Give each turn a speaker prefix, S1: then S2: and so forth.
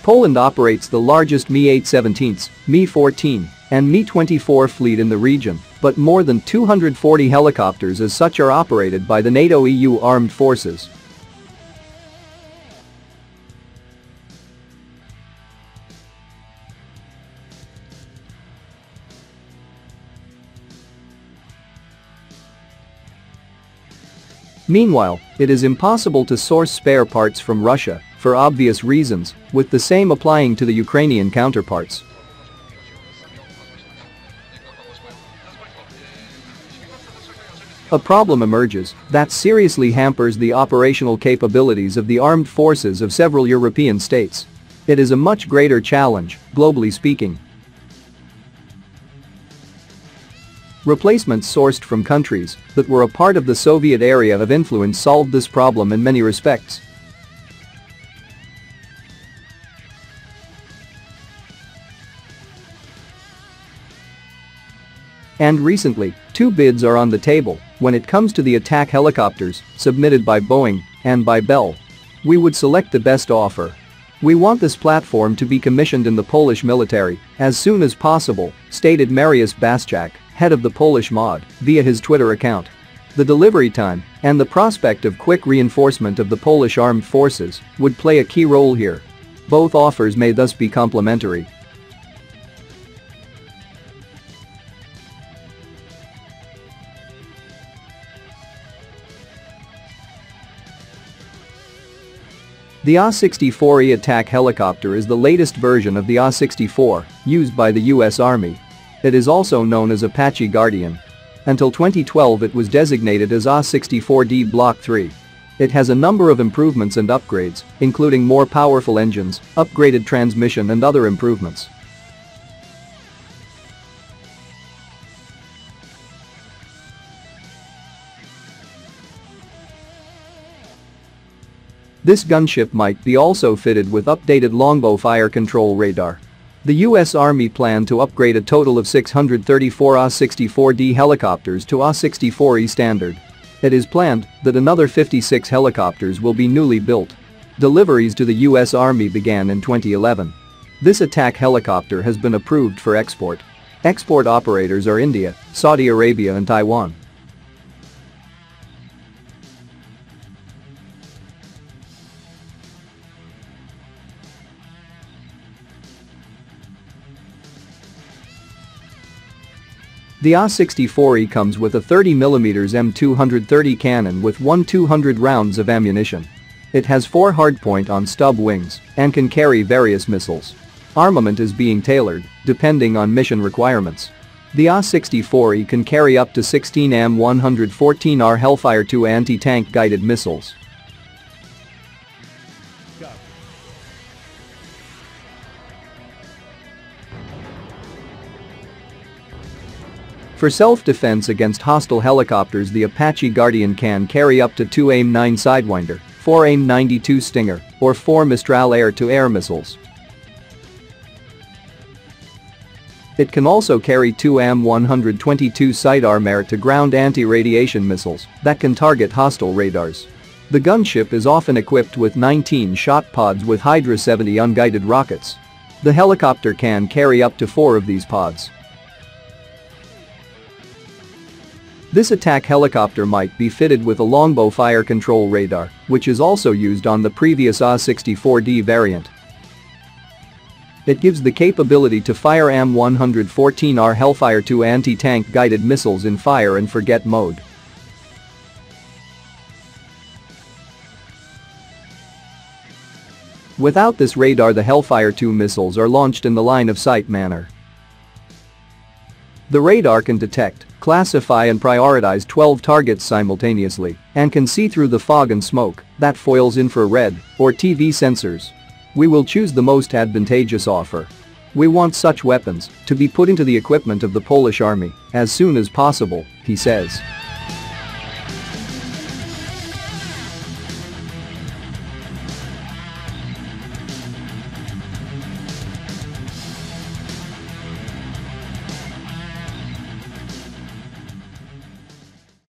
S1: Poland operates the largest Mi-817s, Mi-14, and Mi-24 fleet in the region, but more than 240 helicopters as such are operated by the NATO EU armed forces. Meanwhile, it is impossible to source spare parts from Russia, for obvious reasons, with the same applying to the Ukrainian counterparts. A problem emerges that seriously hampers the operational capabilities of the armed forces of several European states. It is a much greater challenge, globally speaking. Replacements sourced from countries that were a part of the Soviet area of influence solved this problem in many respects. And recently, two bids are on the table when it comes to the attack helicopters submitted by Boeing and by Bell. We would select the best offer. We want this platform to be commissioned in the Polish military as soon as possible, stated Mariusz Baszczak, head of the Polish MOD, via his Twitter account. The delivery time and the prospect of quick reinforcement of the Polish armed forces would play a key role here. Both offers may thus be complementary. The AH-64E attack helicopter is the latest version of the AH-64 used by the US Army. It is also known as Apache Guardian. Until 2012 it was designated as AH-64D Block 3. It has a number of improvements and upgrades, including more powerful engines, upgraded transmission and other improvements. This gunship might be also fitted with updated longbow fire control radar. The US Army planned to upgrade a total of 634 AH-64D helicopters to AH-64E standard. It is planned that another 56 helicopters will be newly built. Deliveries to the US Army began in 2011. This attack helicopter has been approved for export. Export operators are India, Saudi Arabia and Taiwan. The AH-64E comes with a 30mm M230 cannon with 200 rounds of ammunition. It has 4 hardpoint on stub wings and can carry various missiles. Armament is being tailored, depending on mission requirements. The AH-64E can carry up to 16 M114R Hellfire 2 anti-tank guided missiles. For self-defense against hostile helicopters, the Apache Guardian can carry up to 2 AIM-9 Sidewinder, 4 AIM-92 Stinger, or 4 Mistral air-to-air missiles. It can also carry 2 AM-122 sidearm air-to-ground anti-radiation missiles that can target hostile radars. The gunship is often equipped with 19 shot pods with Hydra 70 unguided rockets. The helicopter can carry up to 4 of these pods. This attack helicopter might be fitted with a longbow fire control radar, which is also used on the previous AH-64D variant. It gives the capability to fire AM-114R Hellfire 2 anti-tank guided missiles in fire and forget mode. Without this radar, the Hellfire 2 missiles are launched in the line-of-sight manner. The radar can detect, classify and prioritize 12 targets simultaneously and can see through the fog and smoke that foils infrared or TV sensors. We will choose the most advantageous offer. We want such weapons to be put into the equipment of the Polish army as soon as possible, he says.